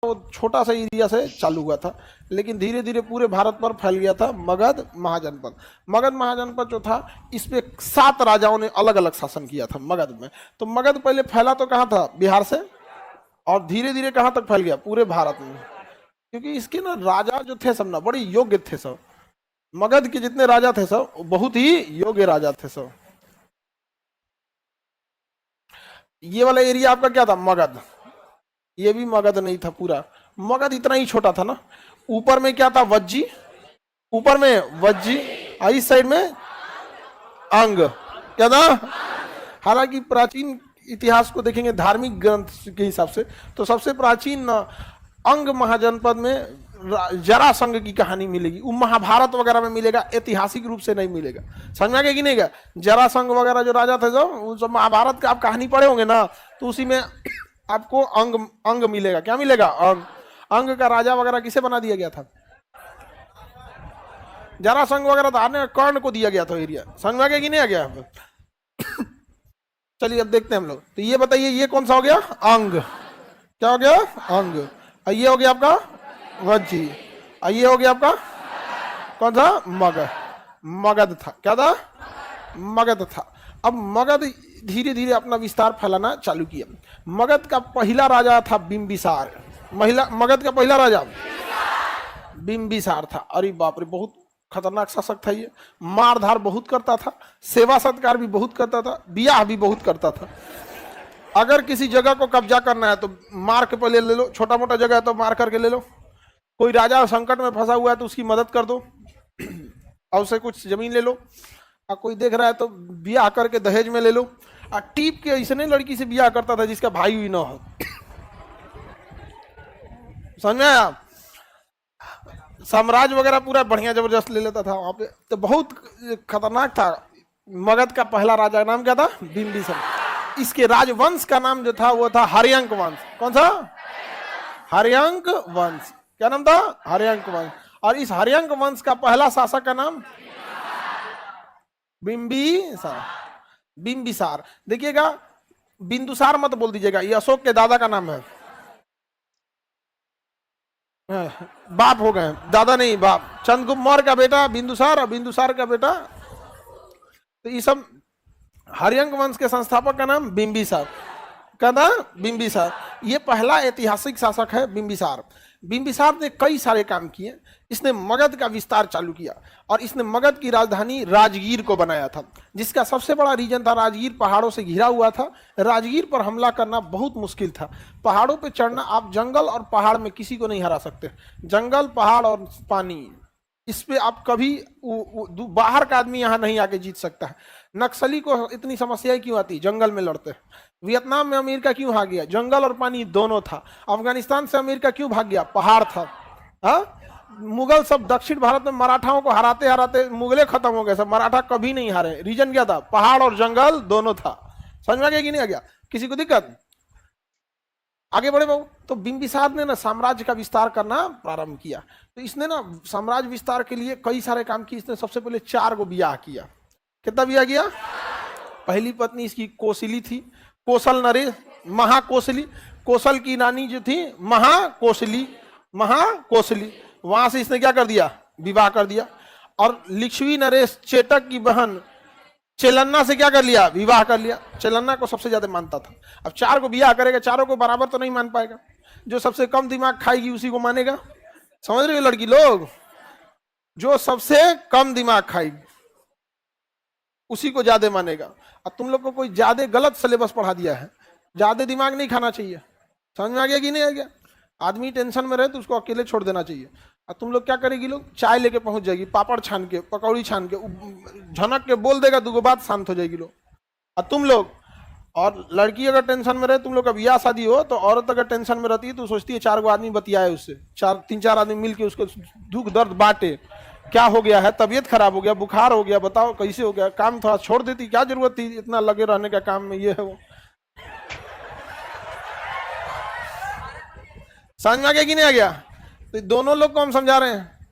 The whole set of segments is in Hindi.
वो छोटा सा एरिया से चालू हुआ था, लेकिन धीरे धीरे पूरे भारत पर फैल गया था मगध महाजनपद। मगध महाजनपद जो था, इस पे 7 राजाओं ने अलग अलग शासन किया था मगध में। तो मगध पहले फैला तो कहाँ था, बिहार से, और धीरे धीरे कहाँ तक फैल गया, पूरे भारत में। क्योंकि इसके ना राजा जो थे सब ना बड़े योग्य थे सब, मगध के जितने राजा थे सब बहुत ही योग्य राजा थे सब। ये वाला एरिया आपका क्या था, मगध। ये भी मगध नहीं था पूरा, मगध इतना ही छोटा था ना। ऊपर में क्या था, वज्जी, ऊपर में वज्जी, इस साइड में अंग, क्या था। हालांकि प्राचीन इतिहास को देखेंगे धार्मिक ग्रंथ के हिसाब से, तो सबसे प्राचीन अंग महाजनपद में जरासंध की कहानी मिलेगी। वो महाभारत वगैरह में मिलेगा, ऐतिहासिक रूप से नहीं मिलेगा। समझ में आ गया कि नहीं? जरासंध वगैरह जो राजा थे, जो महाभारत का आप कहानी पढ़े होंगे ना, तो उसी में आपको अंग मिलेगा। क्या मिलेगा? अंग का राजा वगैरह किसे बना दिया गया था? जरासंध वगैरह था, कर्ण को दिया गया था एरिया। समझ में आ गया कि नहीं आ गया? चलिए अब देखते हैं हम लोग। तो ये बताइए, ये कौन सा हो गया? अंग। क्या हो गया? अंग। ये हो गया आपका वज्जी, ये हो गया आपका कौन सा? मगध। मगध था, क्या था? मगध था। अब मगध धीरे धीरे अपना विस्तार फैलाना चालू किया। मगध का पहला राजा था बिंबिसार। मगध का पहला राजा बिंबिसार था। अरे बाप रे, बहुत खतरनाक शासक था ये। मारधार बहुत करता था, सेवा सत्कार भी बहुत करता था, ब्याह भी बहुत करता था। अगर किसी जगह को कब्जा करना है तो मार के पहले ले लो, छोटा मोटा जगह है तो मार करके ले लो। कोई राजा संकट में फंसा हुआ है तो उसकी मदद कर दो और उसे कुछ जमीन ले लो। और कोई देख रहा है तो ब्याह करके दहेज में ले लो। और टीप के ऐसे लड़की से ब्याह करता था जिसका भाई भी ना हो। समझ में आया? साम्राज्य वगैरह पूरा बढ़िया जबरदस्त ले लेता था वहां पे। तो बहुत खतरनाक था। मगध का पहला राजा का नाम क्या था? बिंबिसार। इसके राजवंश का नाम जो था वो था हर्यंक वंश। कौन सा? हर्यंक वंश। क्या नाम था? हर्यंक वंश। और इस हर्यंक वंश का पहला शासक का नाम बिंबिसार। बिंबिसार। देखिएगा, बिंदुसार मत बोल दीजिएगा, ये अशोक के दादा का नाम है। बाप हो गए, दादा नहीं बाप। चंद्रगुप्त मौर्य का बेटा बिंदुसार और बिंदुसार का बेटा। तो ये सब हर्यंक वंश के संस्थापक का नाम बिंबिसार। क्या था? बिंबिसार। ये पहला ऐतिहासिक शासक है बिंबिसार। बिंबिसार ने कई सारे काम किए। इसने मगध का विस्तार चालू किया और इसने मगध की राजधानी राजगीर को बनाया था, जिसका सबसे बड़ा रीजन था राजगीर पहाड़ों से घिरा हुआ था। राजगीर पर हमला करना बहुत मुश्किल था। पहाड़ों पे चढ़ना, आप जंगल और पहाड़ में किसी को नहीं हरा सकते। जंगल, पहाड़ और पानी, इस पे आप कभी बाहर का आदमी यहाँ नहीं आके जीत सकता है। नक्सली को इतनी समस्याएं क्यों आती? जंगल में लड़ते। वियतनाम में अमेरिका क्यों भाग गया? जंगल और पानी दोनों था। अफगानिस्तान से अमेरिका क्यों भाग गया? पहाड़ था। हाँ, मुगल सब दक्षिण भारत में मराठाओं को हराते हराते मुगले खत्म हो गए सब, मराठा कभी नहीं हारे। रीजन क्या था? पहाड़ और जंगल दोनों था। समझ में आ गया कि नहीं आ गया? किसी को दिक्कत? आगे बढ़े बाबू। तो बिंबिसार ने ना साम्राज्य का विस्तार करना प्रारंभ किया। तो इसने ना साम्राज्य विस्तार के लिए कई सारे काम किए। इसने सबसे पहले 4 को ब्याह किया। कितना ब्याह किया? पहली पत्नी इसकी कौशली थी, कौशल नरेश, महाकौशली। कौशल की नानी जो थी महाकौशली, महाकौशली, वहां से इसने क्या कर दिया? विवाह कर दिया। और लिच्छवी नरेश चेटक की बहन चेलन्ना से क्या कर लिया? विवाह कर लिया। चेलन्ना को सबसे ज्यादा मानता था। अब 4 को ब्याह करेगा, चारों को बराबर तो नहीं मान पाएगा। जो सबसे कम दिमाग खाएगी उसी को मानेगा। समझ रहे हो लड़की लोग? जो सबसे कम दिमाग खाएगी उसी को ज्यादा मानेगा। और तुम लोग को कोई ज्यादा गलत सिलेबस पढ़ा दिया है। ज्यादा दिमाग नहीं खाना चाहिए। समझ में आ गया कि नहीं आ गया? आदमी टेंशन में रहे तो उसको अकेले छोड़ देना चाहिए। और तुम लोग क्या करेगी? लोग चाय लेके पहुंच जाएगी, पापड़ छान के, पकौड़ी छान के, झनक के बोल देगा, 2 बात शांत हो जाएगी लोग। और तुम लोग, और लड़की अगर टेंशन में रहे, तुम लोग का ब्याह शादी हो तो औरत अगर टेंशन में रहती है तो सोचती है 4 गो आदमी बतियाए उससे, 3-4 आदमी मिलके उसको दुख दर्द बांटे। क्या हो गया है? तबीयत खराब हो गया, बुखार हो गया, बताओ कैसे हो गया? काम थोड़ा छोड़ देती, क्या जरूरत थी इतना लगे रहने का काम में? ये है वो। समझ में आ गया कि नहीं आ गया? तो दोनों लोग को हम समझा रहे हैं।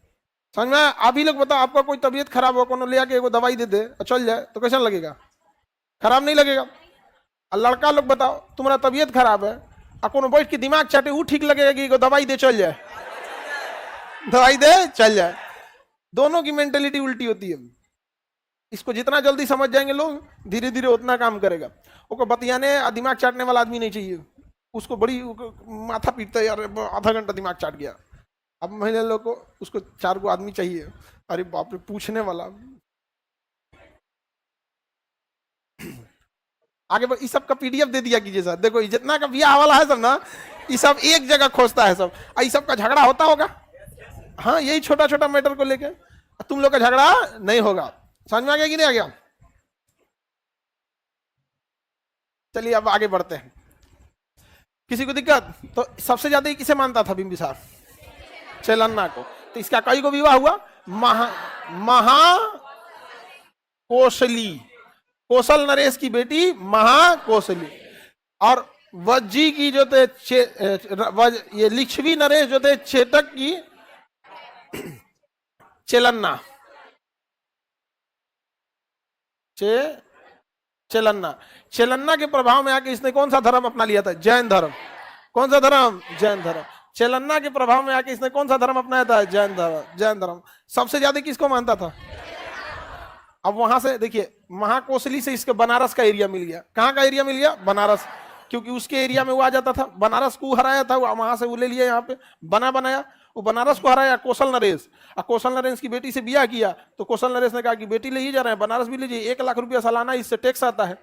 समझ में? आप ही लोग बताओ, आपका कोई तबीयत खराब हो, कोनो ले आके एगो दवाई दे दे और चल जाए तो कैसा लगेगा? खराब नहीं लगेगा? और लड़का लोग बताओ, तुम्हारा तबीयत खराब है आ कोनो बैठ के दिमाग चाटे वो ठीक लगेगा कि दवाई दे चल जाए, दवाई दे चल जाए। दोनों की मेंटेलिटी उल्टी होती है। इसको जितना जल्दी समझ जाएंगे लोग, धीरे धीरे उतना काम करेगा। उसको बतियाने दिमाग चाटने वाला आदमी नहीं चाहिए, उसको बड़ी माथा पीटता है, यार आधा घंटा दिमाग चाट गया। अब महिला लोग को उसको 4 गो आदमी चाहिए, अरे बाप रे पूछने वाला। आगे इस सब का पीडीएफ दे दिया कीजिए सर, देखो जितना का ब्याह वाला है सब ना, ये सब एक जगह खोजता है सब। ये सब का झगड़ा होता होगा, हाँ यही छोटा छोटा मैटर को लेके तुम लोग का झगड़ा नहीं होगा। समझ में आ गया कि नहीं आ गया? चलिए अब आगे बढ़ते हैं। किसी को दिक्कत? तो सबसे ज्यादा किसे मानता था बिंबिसार? चेलन्ना को। तो इसका कई को विवाह हुआ? महाकोशली, कौशल नरेश की बेटी महाकोशली, और वज्जी की जो थे ये लिच्छवी नरेश जो थे चेटक की चेलन्ना, चेलन्ना। चेलन्ना के प्रभाव में आके इसने कौन सा धर्म अपना लिया था? जैन धर्म। कौन सा धर्म? जैन धर्म। चेलन्ना के प्रभाव में आके इसने कौन सा धर्म अपनाया था? जैन धर्म। जैन धर्म। सबसे ज्यादा किसको मानता था? अब वहां से देखिए, महाकोशली से इसके बनारस का एरिया मिल गया। कहां का एरिया मिल गया? बनारस, क्योंकि उसके एरिया में वो आ जाता था। बनारस को हराया था, वहां से वो ले लिया, यहाँ पे बनाया। वो बनारस को हराया कौशल नरेश, और कौशल नरेश की बेटी से ब्याह किया। तो कौशल नरेश ने कहा कि बेटी ले ही जा रहे हैं, बनारस भी लीजिए, 1 लाख रुपया सालाना इससे टैक्स आता है।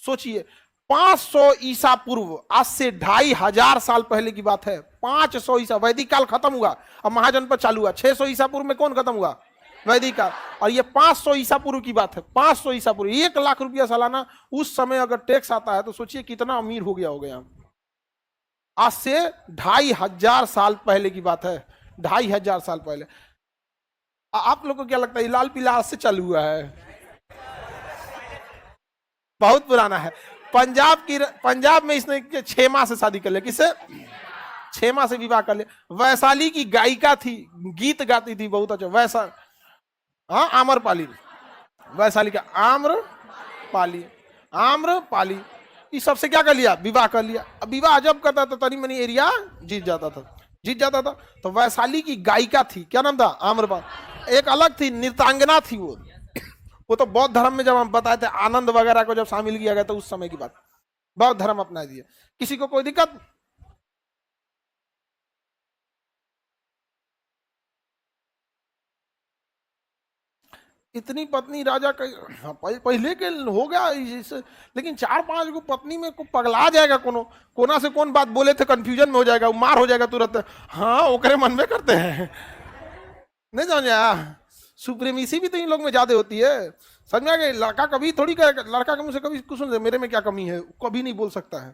सोचिए 500 ईसा पूर्व, आज से 2500 साल पहले की बात है। 500 ईसा, वैदिक काल खत्म हुआ, अब महाजनपद चालू हुआ। 600 ईसा पूर्व में कौन खत्म हुआ? वैदिक काल। और ये 500 ईसा पूर्व की बात है। 500 ईसा पूर्व, 1 लाख रुपया सालाना उस समय अगर टैक्स आता है तो सोचिए कितना अमीर हो गया होगा। आज से 2500 साल पहले की बात है। 2500 साल पहले। आप लोगों को क्या लगता है लाल पीला आज से चालू हुआ है? बहुत पुराना है। पंजाब में इसने 6 माह से शादी कर लिया। किससे? 6 माह से विवाह कर लिया। वैशाली की गायिका थी, गीत गाती थी बहुत अच्छा। हाँ, आम्रपाली, वैशाली का आम्रपाली। इस सबसे क्या कर लिया? विवाह कर लिया। अब विवाह जब करता था तनी मनी एरिया जीत जाता था। तो वैशाली की गायिका थी, क्या नाम था? आम्रपाली। एक अलग थी, नृत्यांगना थी वो तो बौद्ध धर्म में जब हम बताए थे, आनंद वगैरह को जब शामिल किया गया था उस समय की बात, बौद्ध धर्म अपना दिया। किसी को कोई दिक्कत? इतनी पत्नी राजा का पहले के हो गया, लेकिन 4-5 को पत्नी में को पगला जाएगा। कोना से कौन बात बोले थे कंफ्यूजन में हो जाएगा, मार हो जाएगा तुरंत। हाँ ओकरे मन में करते हैं, नहीं समझ? सुप्रीमेसी भी तो इन लोग में ज्यादा होती है। समझ में आ गया? लड़का कभी थोड़ी कहेगा, लड़का के मुझ से कभी कुछ सुन मेरे में क्या कमी है, कभी नहीं बोल सकता है।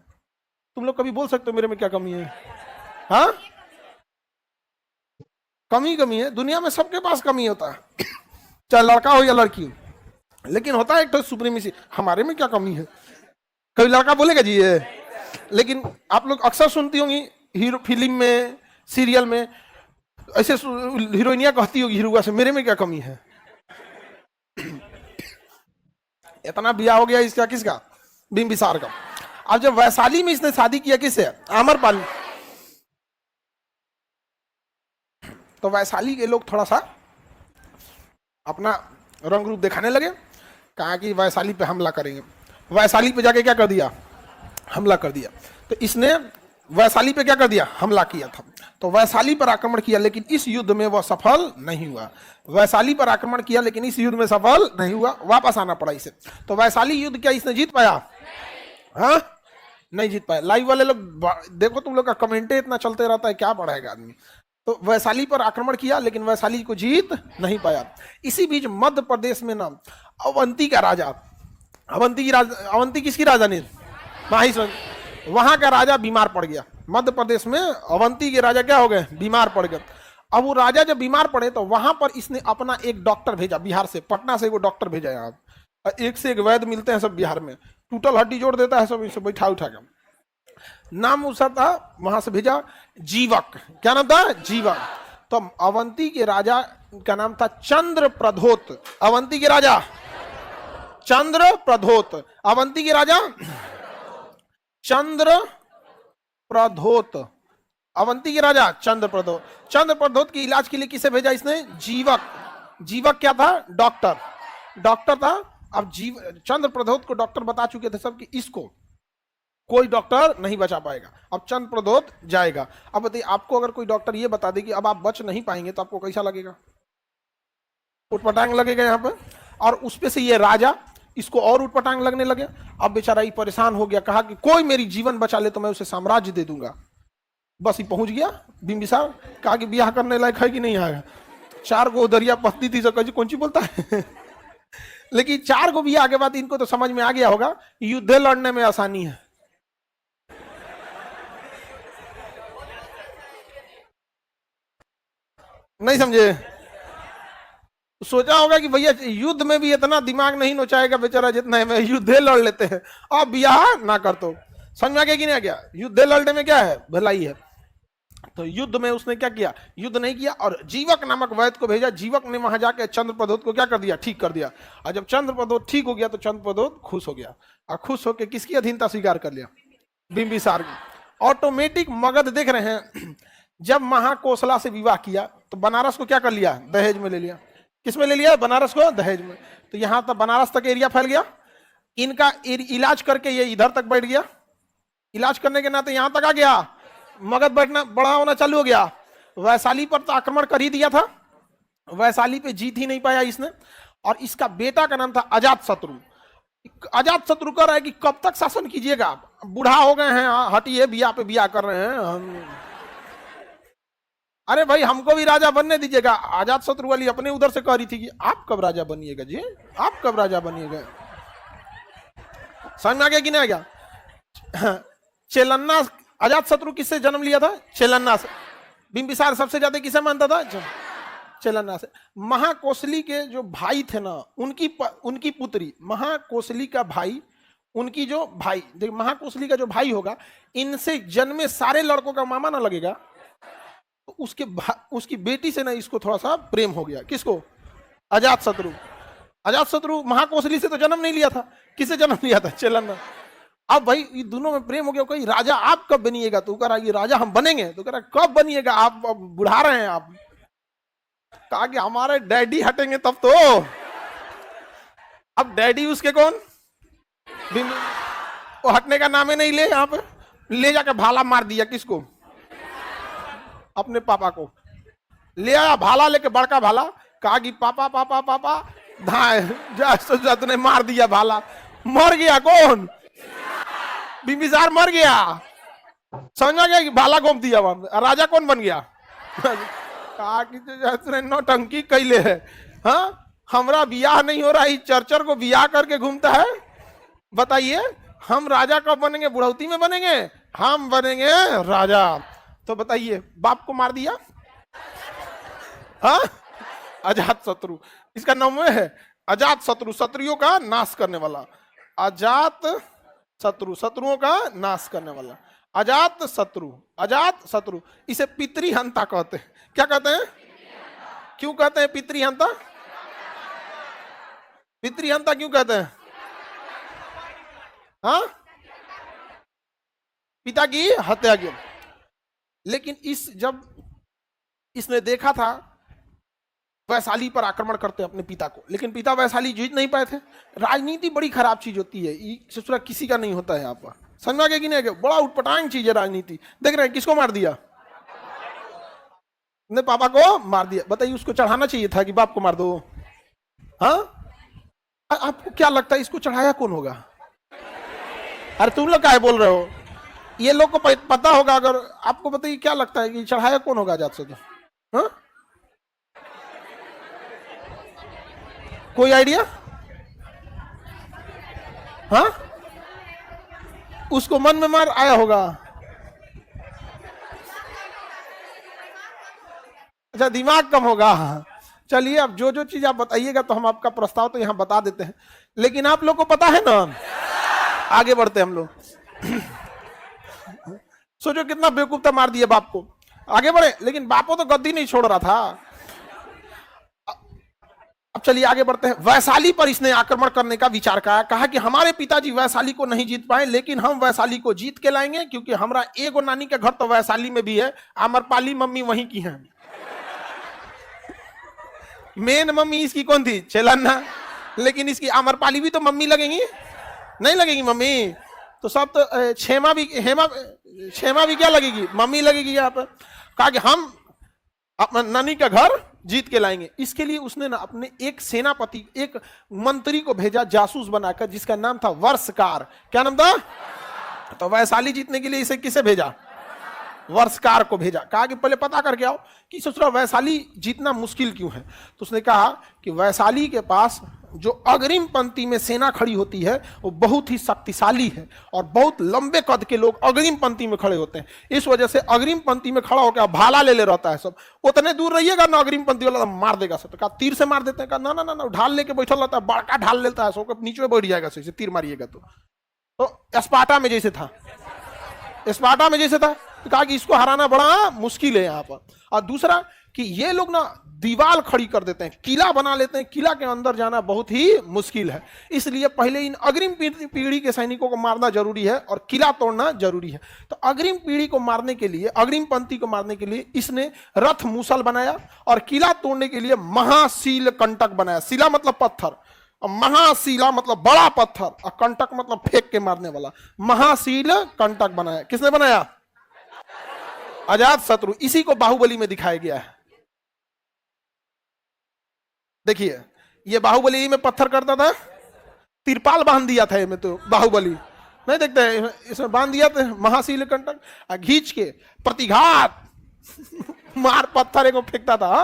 तुम लोग कभी बोल सकते हो मेरे में क्या कमी है? हाँ, कमी है। दुनिया में सबके पास कमी होता है, चाहे लड़का हो या लड़की, लेकिन होता है एक तो सुप्रीमेसी, हमारे में क्या कमी है। कभी लड़का बोलेगा जी ये? लेकिन आप लोग अक्सर सुनती होंगी हीरो फिल्म में, सीरियल में, ऐसे हीरोइनिया कहती होगी हीरोआ से, मेरे में क्या कमी है। इतना ब्याह हो गया इसका, किसका? बिंबिसार का। अब जब वैशाली में इसने शादी किया, किससे? आम्रपाली। तो वैशाली के लोग थोड़ा सा अपना रंग रूप दिखाने लगे, कहा कि वैशाली पे हमला करेंगे। वैशाली पे जाके क्या कर दिया? हमला कर दिया। तो इसने वैशाली पे क्या कर दिया? हमला किया था। तो वैशाली पर आक्रमण किया, लेकिन इस युद्ध में वह सफल नहीं हुआ। वैशाली पर आक्रमण किया लेकिन इस युद्ध में सफल नहीं हुआ, वापस आना पड़ा इसे। तो वैशाली युद्ध क्या इसने जीत पाया? हाँ, नहीं जीत पाया। लाइव वाले लोग देखो, तुम लोग का कमेंटे इतना चलते रहता है, क्या पढ़ाएगा आदमी। तो वैशाली पर आक्रमण किया लेकिन वैशाली को जीत नहीं पाया। इसी बीच मध्य प्रदेश में ना अवंती का राजा, अवंती किसकी राजधानी? माहिष्मती। वहां का राजा बीमार पड़ गया। मध्य प्रदेश में अवंती के राजा क्या हो गए? बीमार पड़ गए। अब वो राजा जब बीमार पड़े तो वहां पर इसने अपना एक डॉक्टर भेजा, बिहार से, पटना से वो डॉक्टर भेजा। यहाँ एक से एक वैद्य मिलते हैं सब बिहार में, टूटल हड्डी जोड़ देता है सब, इसे बैठा उठा के। नाम उसका था, वहां से भेजा जीवक। क्या नाम था? जीवक। तो अवंती के राजा का नाम था चंद्र प्रधोत। अवंती के राजा चंद्र प्रधोत, अवंती के राजा चंद्र प्रधोत, अवंती के राजा चंद्रप्रदोत। चंद्रप्रदोत के इलाज के लिए किसे भेजा इसने? जीवक। जीवक क्या था? डॉक्टर। डॉक्टर था। अब चंद्रप्रदोत को डॉक्टर बता चुके थे सब कि इसको कोई डॉक्टर नहीं बचा पाएगा, अब चंद्रप्रदोत जाएगा। अब बताइए, आपको अगर कोई डॉक्टर ये बता दे कि अब आप बच नहीं पाएंगे तो आपको कैसा लगेगा? उटपटांग लगेगा यहाँ पे। और उसपे से ये राजा, इसको और उटपटांग लगने लगे। अब बेचारा ही परेशान हो गया, कहा कि कोई मेरी जीवन बचा ले तो मैं उसे साम्राज्य दे दूंगा। बस ही पहुंच गया बिंबिसार, कहा कि ब्याह करने लायक है कि नहीं आएगा। 4 गो दरिया पत्नी थी, सब कौन सी बोलता है लेकिन 4 गो ब्याह के बाद इनको तो समझ में आ गया होगा युद्ध लड़ने में आसानी है। नहीं समझे? सोचा होगा कि भैया युद्ध में भी इतना दिमाग नहीं नोचाएगा बेचारा जितना है, युद्ध लड़ लेते हैं, अब ब्याह ना कर। तो समझ में आ गया कि नहीं आ गया? युद्ध लड़ने में क्या है? भलाई है। तो युद्ध में उसने क्या किया? युद्ध नहीं किया और जीवक नामक वैद्य को भेजा। जीवक ने वहां जाके चंद्रप्रदोत को क्या कर दिया? ठीक कर दिया। और जब चंद्रप्रदोत ठीक हो गया तो चंद्रप्रदोत खुश हो गया, और खुश होकर किसकी अधीनता स्वीकार कर लिया? बिंबिसार की। ऑटोमेटिक मगध देख रहे हैं। जब महाकोसला से विवाह किया तो बनारस को क्या कर लिया? दहेज में ले लिया। किस में ले लिया? बनारस को दहेज में। तो यहां तक बनारस तक एरिया फैल गया। इनका इलाज करके ये इधर तक बैठ गया। इलाज करने के नाते यहां तक आ गया, मगध बैठना बड़ा होना चालू हो गया। वैशाली पर तो आक्रमण कर ही दिया था, वैशाली पे जीत ही नहीं पाया इसने। और इसका बेटा का नाम था अजातशत्रु। अजातशत्रु कह रहा है कि कब तक शासन कीजिएगा, बूढ़ा हो गए हैं, हटिए, बिया पे बिया कर रहे हैं हम। अरे भाई हमको भी राजा बनने दीजिएगा। अजातशत्रु वाली अपने उधर से कह रही थी कि आप कब राजा बनिएगा जी, आप कब राजा बनिएगा। समझ में आ गया कि नहीं आ गया? चेलन्ना, अजातशत्रु किससे जन्म लिया था? चेलन्ना से। बिंबिसार सबसे ज्यादा किसे मानता था? चेलन्ना से। महाकोसली के जो भाई थे ना, उनकी पुत्री, महाकोसली का भाई, उनकी जो भाई, महाकोसली का जो भाई होगा, इनसे जन्मे सारे लड़कों का मामा ना लगेगा। तो उसकी बेटी से ना इसको थोड़ा सा प्रेम हो गया। किसको? अजातशत्रु। अजातशत्रु महाकोसली से तो जन्म नहीं लिया था, किसे जन्म लिया था? चेलन्ना। अब भाई ये दोनों में प्रेम हो गया। कोई राजा आप कब बनिएगा? तो कह रहा ये राजा हम बनेंगे। तो कह रहा कब बनिएगा? आप बुढ़ा रहे हैं आप। कहा कि हमारे डैडी हटेंगे तब तो। अब डैडी उसके कौन? वो हटने का नाम ही नहीं ले। यहाँ पे ले जाकर भाला मार दिया। किसको? अपने पापा को ले आया, भाला लेके, बड़का भाला। कहा कि पापा पापा पापा धाए, जा तूने मार दिया भाला। मर गया कौन? बिंबिसार मर गया। समझ में गया कि भाला घोंप दिया वहां। राजा कौन बन गया? कहा कि नौटंकी कैले है, हाँ हमरा बियाह नहीं हो रहा है, चर्चर को बियाह करके घूमता है। बताइए हम राजा कब बनेंगे? बुढ़ौती में बनेंगे? हम बनेंगे राजा। तो बताइए बाप को मार दिया, हाँ? अजातशत्रु इसका नाम है। अजातशत्रु, शत्रुओं का नाश करने वाला। अजातशत्रु, शत्रुओं का नाश करने वाला। अजातशत्रु, अजातशत्रु। इसे पितृहंता कहते हैं। क्या कहते हैं? क्यों कहते हैं पितृहंता? पितृहंता क्यों कहते हैं? हाँ, पिता की हत्या की। लेकिन जब इसने देखा था वैशाली पर आक्रमण करते अपने पिता को, लेकिन पिता वैशाली जीत नहीं पाए थे। राजनीति बड़ी खराब चीज होती है, ससुरा किसी का नहीं होता है। आप समझ में आ गया कि नहीं? बड़ा उटपटांग चीज है राजनीति। देख रहे हैं किसको मार दिया? ने पापा को मार दिया। बताइए उसको चढ़ाना चाहिए था कि बाप को मार दो? हाँ, आपको क्या लगता है इसको चढ़ाया कौन होगा? अरे तुम लोग क्या बोल रहे हो? ये लोग को पता होगा। अगर आपको बताइए क्या लगता है कि चढ़ाया कौन होगा अजातशत्रु? हाँ, कोई आइडिया? हाँ, उसको मन में मार आया होगा। अच्छा, दिमाग कम होगा। चलिए अब जो चीज आप बताइएगा तो हम आपका प्रस्ताव तो यहां बता देते हैं, लेकिन आप लोग को पता है ना। आगे बढ़ते हम लोग। सोचो कितना बेवकूफ था, मार दिया बाप को। आगे बढ़े, लेकिन बापो तो गद्दी नहीं छोड़ रहा था। अब चलिए आगे बढ़ते हैं। वैशाली पर इसने आक्रमण करने का विचार किया, कहा कि हमारे पिताजी वैशाली को नहीं जीत पाए, लेकिन हम वैशाली को जीत के लाएंगे, क्योंकि हमारा एगो नानी का घर तो वैशाली में भी है, अमरपाली मम्मी वहीं की है। मेन मम्मी इसकी कौन थी? चेलन्ना, लेकिन इसकी अमरपाली भी तो मम्मी लगेंगी, नहीं लगेगी मम्मी? तो सब तो क्षेमा भी क्या लगेगी? मम्मी लगेगी यहाँ पर। कहा कि हम अपना नानी का घर जीत के लाएंगे। इसके लिए उसने ना अपने एक सेनापति, एक मंत्री को भेजा जासूस बनाकर, जिसका नाम था वर्षकार। क्या नाम था? तो वैशाली जीतने के लिए इसे किसे भेजा? वर्षकार को भेजा। कहा कि पहले पता करके आओ कि सोच रहा वैशाली जीतना मुश्किल क्यों है। तो उसने कहा कि वैशाली के पास जो अग्रिम पंक्ति में सेना खड़ी होती है वो बहुत ही शक्तिशाली है, और बहुत लंबे कद के लोग अग्रिम पंक्ति में खड़े होते हैं। इस वजह से अग्रिम पंक्ति में खड़ा होकर भाला ले रहता है सब। उतने दूर रहिएगा ना, अग्रिम पंक्ति वाला मार देगा सब। तो कहा तीर से मार देते हैं? कहा ना ना ना, ढाल लेके बैठा रहता है, बड़का ढाल लेता है, सबके नीचे में बैठ जाएगा, से तीर मारिएगा। तो स्पार्टा में जैसे था, स्पार्टा में जैसे था। तो कहा कि इसको हराना बड़ा मुश्किल है यहाँ पर। और दूसरा कि ये लोग ना दीवार खड़ी कर देते हैं, किला बना लेते हैं, किला के अंदर जाना बहुत ही मुश्किल है। इसलिए पहले इन अग्रिम पीढ़ी के सैनिकों को मारना जरूरी है और किला तोड़ना जरूरी है। तो अग्रिम पीढ़ी को मारने के लिए, अग्रिम पंक्ति को मारने के लिए इसने रथ मूसल बनाया, और किला तोड़ने के लिए महाशील कंटक बनाया। शिला मतलब पत्थर, और महाशीला मतलब बड़ा पत्थर, और कंटक मतलब फेंक के मारने वाला। महाशील कंटक बनाया। किसने बनाया? अजात शत्रु। इसी को बाहुबली में दिखाया गया है। देखिए, ये बाहुबली में पत्थर करता था, तिरपाल बांध दिया था में, तो बाहुबली नहीं देखते हैं, इसमें बांध दिया था महाशील कंटक, घींच के प्रतिघात मार पत्थर को फेंकता था।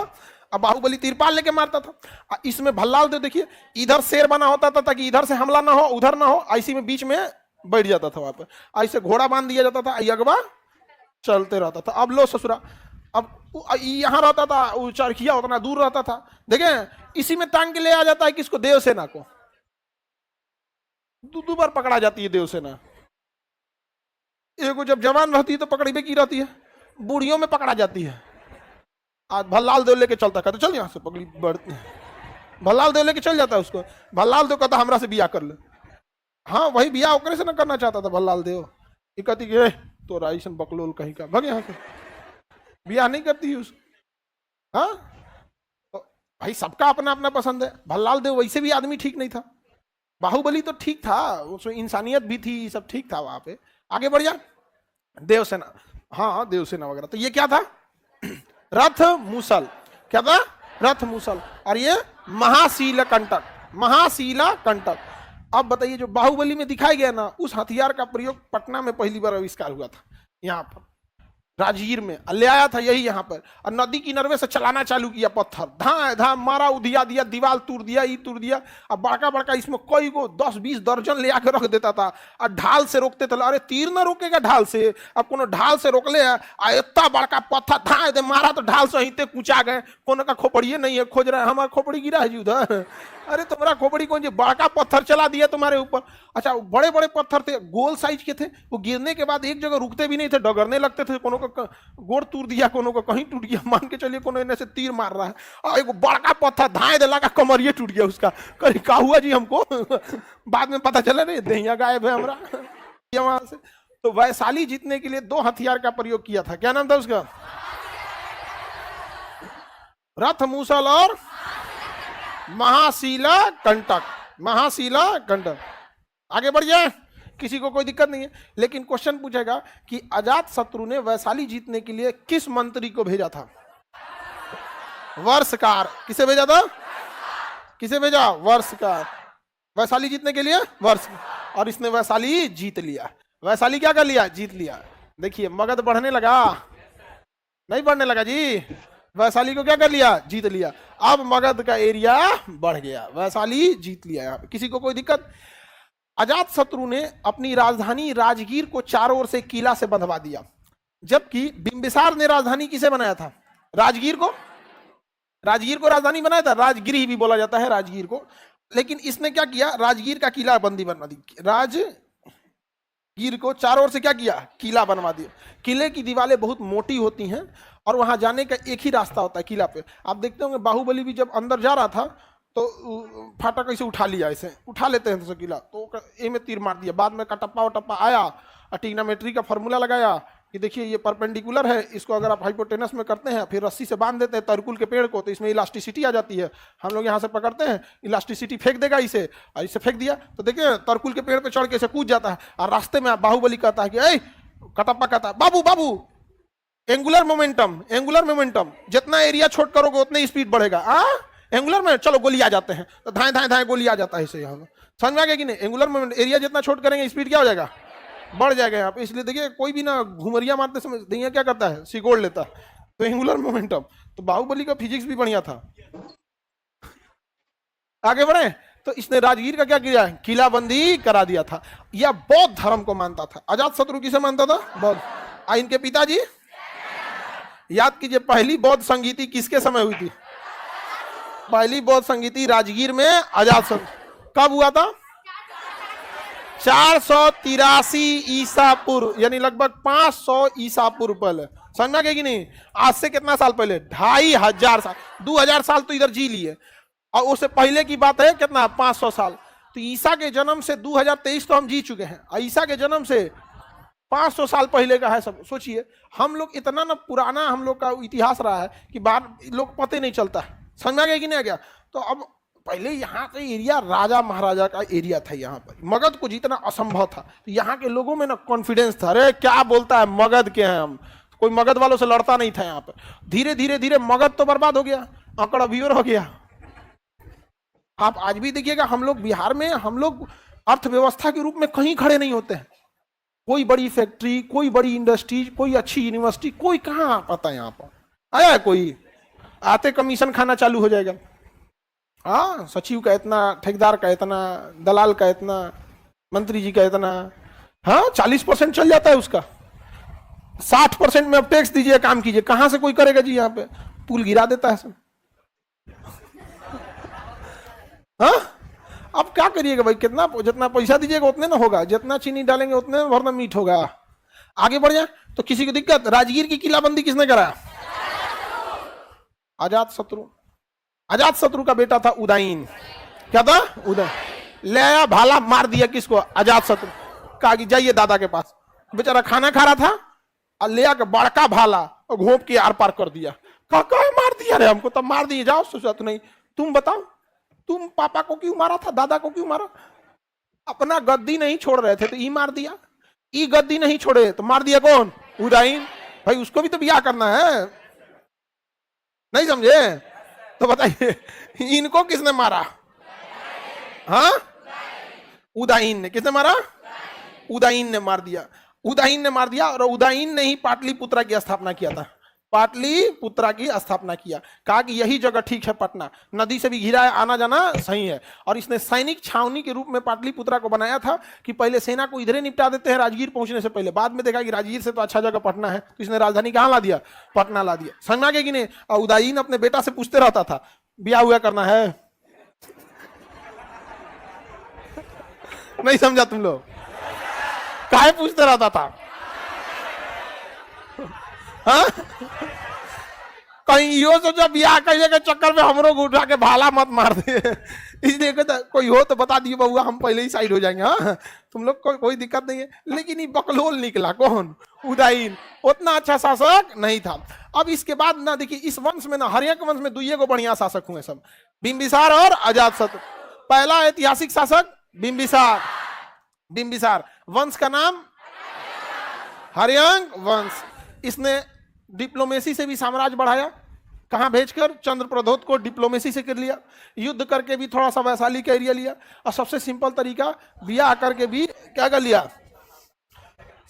अब बाहुबली तिरपाल लेके मारता था। इसमें भल्लाल दे, देखिए इधर शेर बना होता था ताकि इधर से हमला ना हो, उधर ना हो, ऐसी में बीच में बैठ जाता था वहां पर। ऐसे घोड़ा बांध दिया जाता था, अगवा चलते रहता था। अब लो ससुरा, अब यहां रहता था, वो चरखिया उतना दूर रहता था। देखें, इसी में टांग के ले आ जाता है किसको? देवसेना को। दो बार पकड़ा जाती है देवसेना। एक जब जवान रहती है तो पकड़ी की रहती है, बूढ़ियों में पकड़ा जाती है। आज भल्लाल देव लेके चलता, कहते चल यहां से पकड़ी बढ़ती है। भल्लाल देव लेके चल जाता है उसको। भल्लाल देव कहता हमरा से बियाह कर ले। हाँ, वही बियाह ओकरे से ना करना चाहता था भल्लाल देव। ये कहती कि तो राइसन बकलोल कहीं का, भग यहाँ से, बियाह नहीं करती है उसको। हाँ, तो भाई सबका अपना अपना पसंद है। भल्लाल देव वैसे भी आदमी ठीक नहीं था, बाहुबली तो ठीक था, उसमें इंसानियत भी थी, सब ठीक था वहां पे। आगे बढ़ जा। देवसेना, हाँ देवसेना वगैरह। तो ये क्या था? रथ मूसल। क्या था? रथ मूसल। और ये महाशील कंटक, महाशीला कंटक। अब बताइए, जो बाहुबली में दिखाया गया ना, उस हथियार का प्रयोग पटना में पहली बार आविष्कार हुआ था, यहाँ पर राजगीर में ले आया था यही यहाँ पर, और नदी किनारे से चलाना चालू किया पत्थर, धा धा मारा, उधिया दिया, दीवार तोड़ दिया, ये तोड़ दिया। अब बड़का बड़का इसमें कई को 10-20 दर्जन ले आकर रख देता था, और ढाल से रोकते थे। अरे तीर ना रोकेगा ढाल से, अब कोनो ढाल से रोक ले, इतना बड़का पत्थर धा दे मारा तो ढाल से हिते कुचा गए। कोनो का खोपड़िए नहीं है, खोज रहा है, हमारा खोपड़ी गिरा है जी उधर। अरे तुम्हारा खोपड़ी कौन जी? बड़का पत्थर चला दिया तुम्हारे ऊपर। अच्छा, बड़े बड़े पत्थर थे, गोल साइज के थे, वो गिरने के बाद एक जगह रुकते भी नहीं थे, डगरने लगते थे। कोनो का गोड़ टूट दिया, कोनो का कहीं टूट गया, मान के चलिए कोनो इन्हें से तीर मार रहा है, और एक बड़का पत्थर धाए दे लगा, कमरिए टूट गया उसका। कहीं क्या हुआ जी हमको? बाद में पता चला नहीं, दहिया गायब है हमारा वहां से। तो वैशाली जीतने के लिए 2 हथियार का प्रयोग किया था। क्या नाम था उसका? रथ मूसल और महाशीला कंटक। महाशीला कंटक। आगे बढ़ जाए, किसी को कोई दिक्कत नहीं है। लेकिन क्वेश्चन पूछेगा कि अजात शत्रु ने वैशाली जीतने के लिए किस मंत्री को भेजा था? वर्षकार। किसे भेजा था? किसे भेजा? वर्षकार। वैशाली जीतने के लिए वर्ष, और इसने वैशाली जीत लिया। वैशाली क्या कर लिया? जीत लिया। देखिए, मगध बढ़ने लगा? नहीं बढ़ने लगा जी। वैशाली को क्या कर लिया? जीत लिया। अब मगध का एरिया बढ़ गया, वैशाली जीत लिया। यहाँ पे किसी को कोई दिक्कत? अजात शत्रु ने अपनी राजधानी राजगीर को चारों ओर से किला से बंधवा दिया, जबकि बिंबिसार ने राजधानी किसे बनाया था? राजगीर को। राजगीर को राजधानी बनाया था, राजगिरी भी बोला जाता है राजगीर को। लेकिन इसने क्या किया? राजगीर का किला बंदी बनवा दी। राजगीर को चारों ओर से क्या किया? किला बनवा दिया। किले की दीवारें बहुत मोटी होती हैं, और वहां जाने का एक ही रास्ता होता है किला पे। आप देखते होंगे बाहुबली भी जब अंदर जा रहा था तो फाटक ऐसे उठा लिया, ऐसे उठा लेते हैं तो किला, तो ए में तीर मार दिया। बाद में कटप्पा वटप्पा आया और ट्रिग्नोमेट्री का फॉर्मूला लगाया कि देखिए ये परपेंडिकुलर है, इसको अगर आप हाइपोटेनस में करते हैं फिर रस्सी से बांध देते हैं तरकुल के पेड़ को, तो इसमें इलास्टिसिटी आ जाती है। हम लोग यहाँ से पकड़ते हैं, इलास्टिसिटी फेंक देगा इसे, और इसे फेंक दिया तो देखिए तरकुल के पेड़ पे चढ़ के इसे कूद जाता है। और रास्ते में बाहुबली कहता है कि ए, कटप्पा कहता है बाबू बाबू, एंगुलर मोमेंटम जितना एरिया छोट करोगे उतने स्पीड बढ़ेगा। एंगुलर में चलो गोली आ जाते हैं, तो धाए धाए धाए गोली आ जाता है इसे। यहाँ समझ में आ गया कि नहीं? एंगुलर मोमेंट, एरिया जितना छोट करेंगे स्पीड क्या हो जाएगा, बढ़ जाएगा यहाँ पे। इसलिए देखिए कोई भी ना घुमरिया मारते समय दैया क्या करता है, सिकोड़ लेता है। तो एंगुलर मोमेंटम, तो बाहुबली का फिजिक्स भी बढ़िया था। आगे बढ़े तो इसने राजगीर का क्या किया, किलाबंदी करा दिया था। यह बौद्ध धर्म को मानता था। अजात शत्रु किसे मानता था, बौद्ध। इनके पिताजी, याद कीजिए पहली बौद्ध संगीति किसके समय हुई थी, पहली बौद्ध संगीति राजगीर में अजात शत्रु। कब हुआ था, 483 ईसा पूर्व, यानी लगभग 500 ईसा पूर्व पहले। समझना क्या कि नहीं? आज से कितना साल पहले, 2500 साल, 2000 साल तो इधर जी लिए, और उससे पहले की बात है कितना, 500 साल। तो ईसा के जन्म से 2023 तो हम जी चुके हैं, और ईसा के जन्म से 500 साल पहले का है सब। सोचिए हम लोग इतना ना पुराना हम लोग का इतिहास रहा है कि बाहर लोग पता नहीं चलता। समझ में आ गया कि नहीं आ गया? तो अब पहले यहाँ का एरिया राजा महाराजा का एरिया था। यहाँ पर मगध को जीतना असंभव था, तो यहाँ के लोगों में ना कॉन्फिडेंस था, अरे क्या बोलता है, मगध के हैं हम, कोई मगध वालों से लड़ता नहीं था यहाँ पर। धीरे धीरे धीरे मगध तो बर्बाद हो गया, आंकड़ा व्यूअर हो गया। आप आज भी देखिएगा हम लोग बिहार में, हम लोग अर्थव्यवस्था के रूप में कहीं खड़े नहीं होते हैं। कोई बड़ी फैक्ट्री, कोई बड़ी इंडस्ट्रीज, कोई अच्छी यूनिवर्सिटी, कोई कहाँ पता है यहाँ पर आया है? कोई आते कमीशन खाना चालू हो जाएगा। हाँ, सचिव का इतना, ठेकेदार का इतना, दलाल का इतना, मंत्री जी का इतना। हाँ, 40% चल जाता है उसका, 60% में अब टैक्स दीजिए, काम कीजिए, कहां से कोई करेगा जी? यहाँ पे पुल गिरा देता है सब। हाँ, अब क्या करिएगा भाई, कितना जितना पैसा दीजिएगा उतने ना होगा, जितना चीनी डालेंगे उतने भरना मीठ होगा। आगे बढ़ जाए तो किसी को दिक्कत। राजगीर की किलाबंदी किसने कराया? अजात शत्रु। अजात शत्रु का बेटा था उदयन। क्या था? उदयन। ले आया भाला, मार दिया किसको? अजात शत्रु। कहा कि जाइए दादा के पास, बेचारा खाना खा रहा था, और ले आकर बड़का भाला और घोंप के आर पार कर दिया। कहा मार दिया रे हमको, तब मार दिए, जाओ सोचा तो नहीं। तुम बताओ, तुम पापा को क्यों मारा था, दादा को क्यों मारा? अपना गद्दी नहीं छोड़ रहे थे तो ई मार दिया, ई गद्दी नहीं छोड़े तो मार दिया कौन? उदयन। भाई उसको भी तो ब्याह करना है, नहीं समझे? तो बताइए इनको किसने मारा? हाँ, उदयन ने। किसने मारा? उदयन ने मार दिया। उदयन ने मार दिया, और उदयन ने ही पाटलिपुत्रा की स्थापना किया था। पाटलिपुत्रा की स्थापना किया, कहा कि यही जगह ठीक है, पटना नदी से भी घिरा है, आना जाना सही है। और इसने सैनिक छावनी के रूप में पाटलिपुत्रा को बनाया था कि पहले सेना को इधर निपटा देते हैं राजगीर पहुंचने से पहले। बाद में देखा कि राजगीर से तो अच्छा जगह पटना है, तो इसने राजधानी कहाँ ला दिया? पटना ला दिया। समझ में आ गया कि नहीं? और उदयन अपने बेटा से पूछते रहता था, ब्याह हुआ करना है? नहीं समझा तुम लोग? काहे पूछते रहता था? हाँ? कहीं यो सोचा ब्याह करने के चक्कर में हमरो को उठा के भाला मत मार दे, इसलिए कहता कोई हो तो बता दिए बउआ, हम पहले ही साइड हो जाएंगे। हाँ, तुम लोग को कोई दिक्कत नहीं है। लेकिन ये बकलोल निकला कौन? उदयन। उतना अच्छा शासक नहीं था। अब इसके बाद ना देखिए, इस वंश में ना, हर्यक वंश में दुइये को बढ़िया शासक हुए सब, बिंबिसार और अजातशत्रु। पहला ऐतिहासिक शासक बिंबिसार। बिंबिसार वंश का नाम हर्यक वंश। इसने डिप्लोमेसी से भी साम्राज्य बढ़ाया। कहां भेजकर? चंद्रप्रद्योत को डिप्लोमेसी से कर लिया, युद्ध करके भी थोड़ा सा वैशाली का एरिया लिया, और सबसे सिंपल तरीका ब्याह करके भी क्या कर लिया?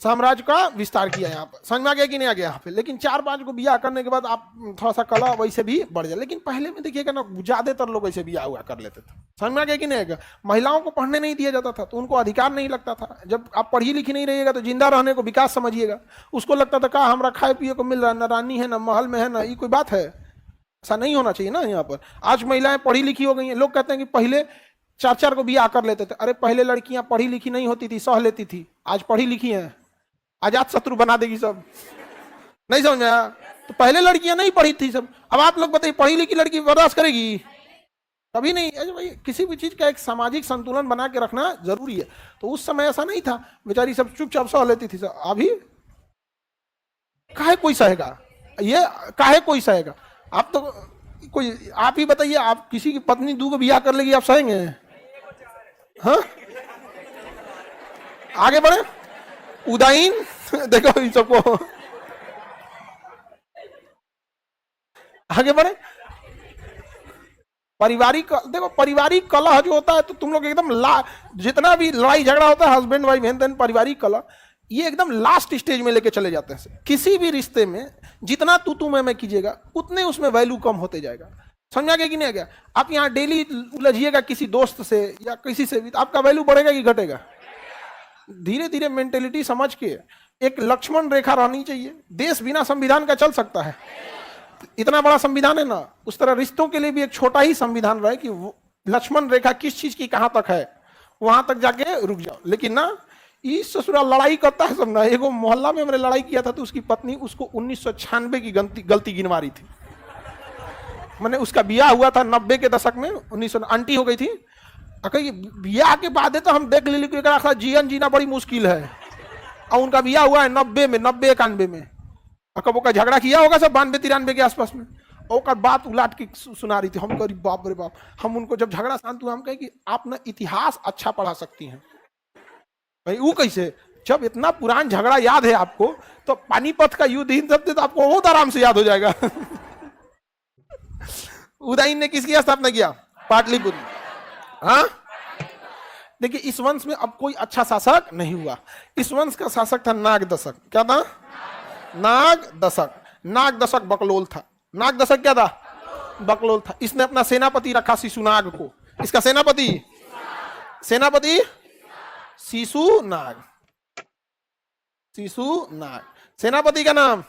साम्राज्य का विस्तार किया। यहाँ पर समझ में आ गया कि नहीं आ गया? यहाँ पे लेकिन 4-5 को ब्याह करने के बाद आप थोड़ा सा कला वैसे भी बढ़ जाए। लेकिन पहले में देखिएगा ना, ज्यादातर लोग ऐसे ब्याह हुआ कर लेते थे। समझ में आ गया कि नहीं आ गया? महिलाओं को पढ़ने नहीं दिया जाता था, तो उनको अधिकार नहीं लगता था। जब आप पढ़ी लिखी नहीं रहिएगा तो जिंदा रहने को विकास समझिएगा। उसको लगता था कहा हमारा खाए पिए को मिल रहा है, न रानी है, न महल में है, ना ये कोई बात है? ऐसा नहीं होना चाहिए ना। यहाँ पर आज महिलाएं पढ़ी लिखी हो गई हैं। लोग कहते हैं कि पहले 4-4 को ब्याह कर लेते थे। अरे पहले लड़कियां पढ़ी लिखी नहीं होती थी, सह लेती थी। आज पढ़ी लिखी हैं, अजात शत्रु बना देगी सब। नहीं समझ आया? तो पहले लड़कियां नहीं पढ़ी थी सब। अब आप लोग बताइए, पढ़ी लिखी लड़की बर्दाश्त करेगी? कभी नहीं। अरे भाई किसी भी चीज का एक सामाजिक संतुलन बना के रखना जरूरी है। तो उस समय ऐसा नहीं था, बेचारी सब चुपचाप सह लेती थी। अभी काहे कोई सहेगा, ये काहे कोई सहेगा। आप तो कोई, आप ही बताइए, आप किसी की पत्नी दू को बियाह कर लेगी, आप सहेंगे? हाँ, आगे बढ़े। उदाईन देखो इन सबको, आगे बढ़े। पारिवारिक, देखो पारिवारिक कलह जो होता है तो तुम लोग एकदम जितना भी लड़ाई झगड़ा होता है हस्बैंड वाइफ बहन बहन पारिवारिक कलह, ये एकदम लास्ट स्टेज में लेके चले जाते हैं। किसी भी रिश्ते में जितना तू मैं कीजिएगा उतने उसमें वैल्यू कम होते जाएगा। समझा गया कि नहीं गया? आप यहाँ डेली उलझिएगा किसी दोस्त से या किसी से भी, तो आपका वैल्यू बढ़ेगा कि घटेगा? धीरे धीरे मेंटेलिटी समझ के एक लक्ष्मण रेखा रहनी चाहिए। देश बिना संविधान का चल सकता है, इतना बड़ा संविधान है ना, उस तरह रिश्तों के लिए भी एक छोटा ही संविधान रहे कि लक्ष्मण रेखा किस चीज की कहां तक है, वहां तक जाके रुक जाओ। लेकिन ना, इस ससुराल लड़ाई करता है सब ना। एगो मोहल्ला में हमने लड़ाई किया था तो उसकी पत्नी उसको 1996 की गलती गिनवा रही थी। मैंने उसका बियाह हुआ था 90 के दशक में, 1900 आंटी हो गई थी। बियाह के बाद तो हम देख ली जीवन जीना बड़ी मुश्किल है, और उनका बियाह हुआ है 90 में, 90-91 में। कब का झगड़ा किया होगा सब 92-93 के आसपास में, और बात उलाट के सुना रही थी। हम कह बाप रे बाप। हम उनको जब झगड़ा शांत हुआ हम कहे कि आप ना इतिहास अच्छा पढ़ा सकती हैं। भाई वो कैसे? जब इतना पुराना झगड़ा याद है आपको, तो पानीपत का युद्ध इन सब तो आपको बहुत आराम से याद हो जाएगा। उदयन ने किसकी स्थापना किया? पाटलिपुत्र। हाँ, देखिए इस वंश में अब कोई अच्छा शासक नहीं हुआ। इस वंश का शासक था नागदशक। क्या था? नागदशक। नागदशक बकलोल था। नागदशक क्या था? बकलोल था। इसने अपना सेनापति रखा शिशुनाग को। इसका सेनापति शिशुनाग। शिशुनाग सेनापति का नाम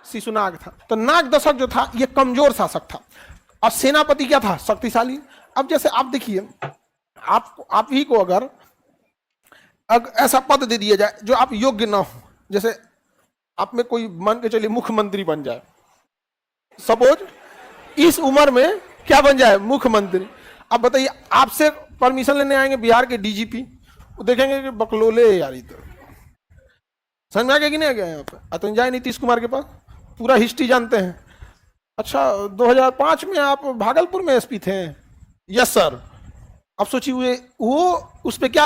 शिशुनाग था। तो नागदशक जो था ये कमजोर शासक था, और सेनापति क्या था? शक्तिशाली। अब जैसे आप देखिए, आप ही को अगर ऐसा पद दे दिया जाए जो आप योग्य ना हो, जैसे आप में कोई मान के चलिए मुख्यमंत्री बन जाए, सपोज इस उम्र में क्या बन जाए? मुख्यमंत्री। अब बताइए, आपसे परमिशन लेने आएंगे बिहार के डीजीपी, वो देखेंगे कि बकलोले यार, तो समझ में आ गया कि नहीं आ गया? यहाँ पे अतन जाए नीतीश कुमार के पास, पूरा हिस्ट्री जानते हैं। अच्छा, 2005 में आप भागलपुर में एसपी थे? Yes sir. अब सोचिए वो उस पर क्या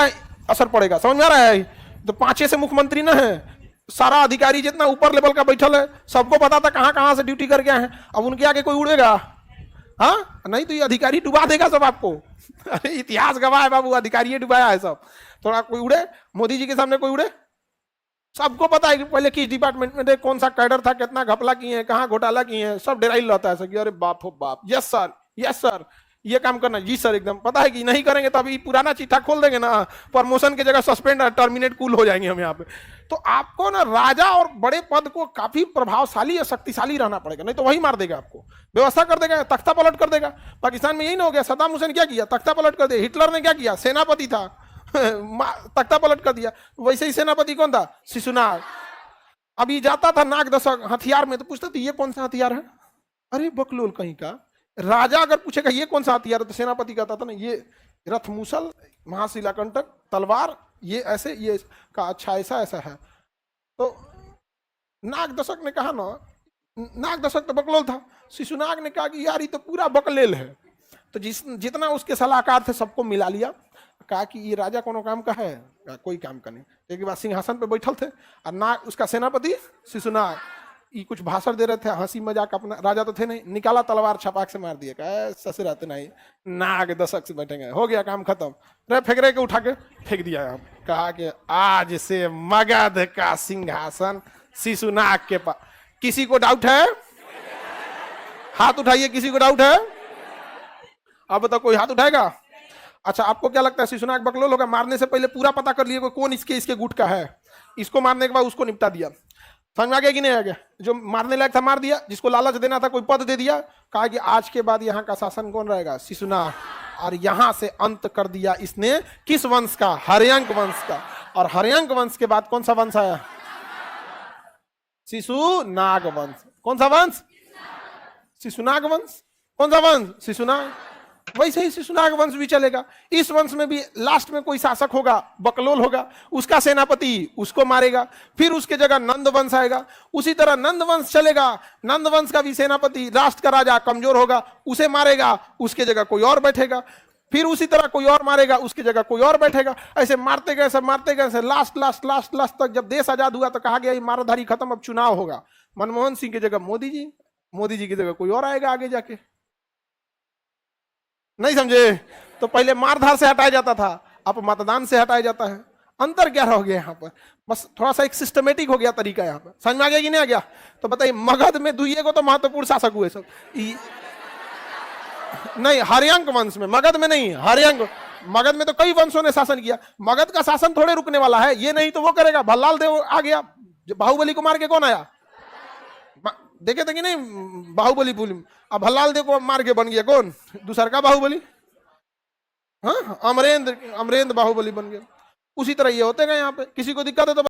असर पड़ेगा, समझ में आ रहा है? तो 5 से मुख्यमंत्री ना है, सारा अधिकारी जितना ऊपर लेवल का बैठल है, सबको पता था कहां कहां से ड्यूटी करके आए हैं। अब उनके आगे कोई उड़ेगा? हाँ, नहीं तो ये अधिकारी डुबा देगा सब आपको। अरे इतिहास गवाह है बाबू, अधिकारी डुबाया है सब। थोड़ा कोई उड़े, मोदी जी के सामने कोई उड़े, सबको पता है कि पहले किस डिपार्टमेंट में थे, कौन सा कैडर था, कितना घपला किए हैं, कहाँ घोटाला किए हैं, सब डेराइल रहता है। कि अरे बाप हो बाप, यस सर, यस सर, ये काम करना, जी सर, एकदम पता है कि नहीं करेंगे तो अभी पुराना चिट्ठा खोल देंगे ना, प्रमोशन की जगह सस्पेंड टर्मिनेट कूल हो जाएंगे हम यहाँ पे। तो आपको ना राजा और बड़े पद को काफी प्रभावशाली या शक्तिशाली रहना पड़ेगा, नहीं तो वही मार देगा आपको, व्यवस्था कर देगा, तख्ता पलट कर देगा। पाकिस्तान में यही ना हो गया, सद्दाम हुसैन क्या किया? तख्ता पलट कर दिया। हिटलर ने क्या किया? सेनापति था, तख्ता पलट कर दिया। वैसे ही सेनापति कौन था? शिशुनाग। अभी जाता था नागदशक हथियार में, तो पूछता था ये कौन सा हथियार है? अरे बकलोल कहीं का। राजा अगर पूछेगा ये कौन सा हथियार है, तो सेनापति कहता था ना ये रथ मूसल, महाशिलाकंटक, तलवार, ये ऐसे, ये का अच्छा ऐसा ऐसा है। तो नागदशक ने कहा ना, नागदशक तो बकलोल था, शिशुनाग ने कहा कि यार ये तो पूरा बकलेल है। तो जितना उसके सलाहकार थे सबको मिला लिया, कहा कि ये राजा कोनो काम का है? कोई काम का नहीं। एक बार सिंहासन पे बैठल थे, और नाग उसका सेनापति शिशुनाग ये कुछ भाषण दे रहे थे, हंसी मजाक, अपना राजा तो थे नहीं, निकाला तलवार, छपाक से मार दिया। कहा ससुर आते नहीं, नागदशक से बैठेंगे, हो गया काम खत्म। रे फेंक रहे के उठा के फेंक दिया। कहा कि आज से मगध का सिंहासन शिशुनाग के पास। किसी को डाउट है? हाथ उठाइए, किसी को डाउट है? अब बताओ, कोई हाथ उठाएगा? अच्छा, आपको क्या लगता है शिशुनाग बकलोल होगा? मारने से पहले पूरा पता कर लिए कौन इसके गुट का है, इसको मारने के बाद उसको निपटा दिया। समझ में आ गया कि नहीं आ गया? जो मारने लायक था मार दिया, जिसको लालच देना था कोई पद दे दिया, कहा कि आज के बाद यहाँ का शासन कौन रहेगा? शिशुनाग। और यहां से अंत कर दिया इसने किस वंश का? हर्यंक वंश का। और हर्यंक वंश के बाद कौन सा वंश आया? शिशुनाग वंश। कौन सा वंश? शिशुनाग वंश। कौन सा वंश? शिशुनाग। वैसे ही शिशुनाग वंश भी चलेगा। इस वंश में भी लास्ट में कोई शासक होगा, बकलोल होगा, उसका सेनापति उसको मारेगा, फिर उसके जगह नंद वंश आएगा, उसी तरह नंद वंश चलेगा, नंद वंश का भी सेनापति राष्ट्र का राजा कमजोर होगा, उसे मारेगा, उसके जगह कोई और बैठेगा, फिर उसी तरह कोई और मारेगा, उसकी जगह कोई और बैठेगा, ऐसे मारते गए, सब मारते गए, लास्ट लास्ट लास्ट लास्ट तक जब देश आजाद हुआ तो कहा गया ये माराधारी खत्म, अब चुनाव होगा, मनमोहन सिंह की जगह मोदी जी, मोदी जी की जगह कोई और आएगा आगे जाके। नहीं समझे? तो पहले मारधार से हटाया जाता था, अब मतदान से हटाया जाता है। अंतर क्या हो गया यहाँ पर? बस थोड़ा सा एक सिस्टमेटिक हो गया तरीका यहाँ पर। समझ में आ गया कि नहीं आ गया? तो बताइए, मगध में दुइये को तो महत्वपूर्ण शासक हुए सब, नहीं हर्यंक वंश में, मगध में नहीं, हर्यंक। मगध में तो कई वंशों ने शासन किया, मगध का शासन थोड़े रुकने वाला है, ये नहीं तो वो करेगा। भल्लाल देव आ गया, बाहुबली को मार के कौन आया? देखे थे कि नहीं बाहुबली फिल्म? अब भल्लाल देव को मार के बन गया कौन? दूसरा का बाहुबली, हाँ अमरेंद्र, अमरेंद्र बाहुबली बन गया। उसी तरह ये होते गए यहाँ पे। किसी को दिक्कत है तो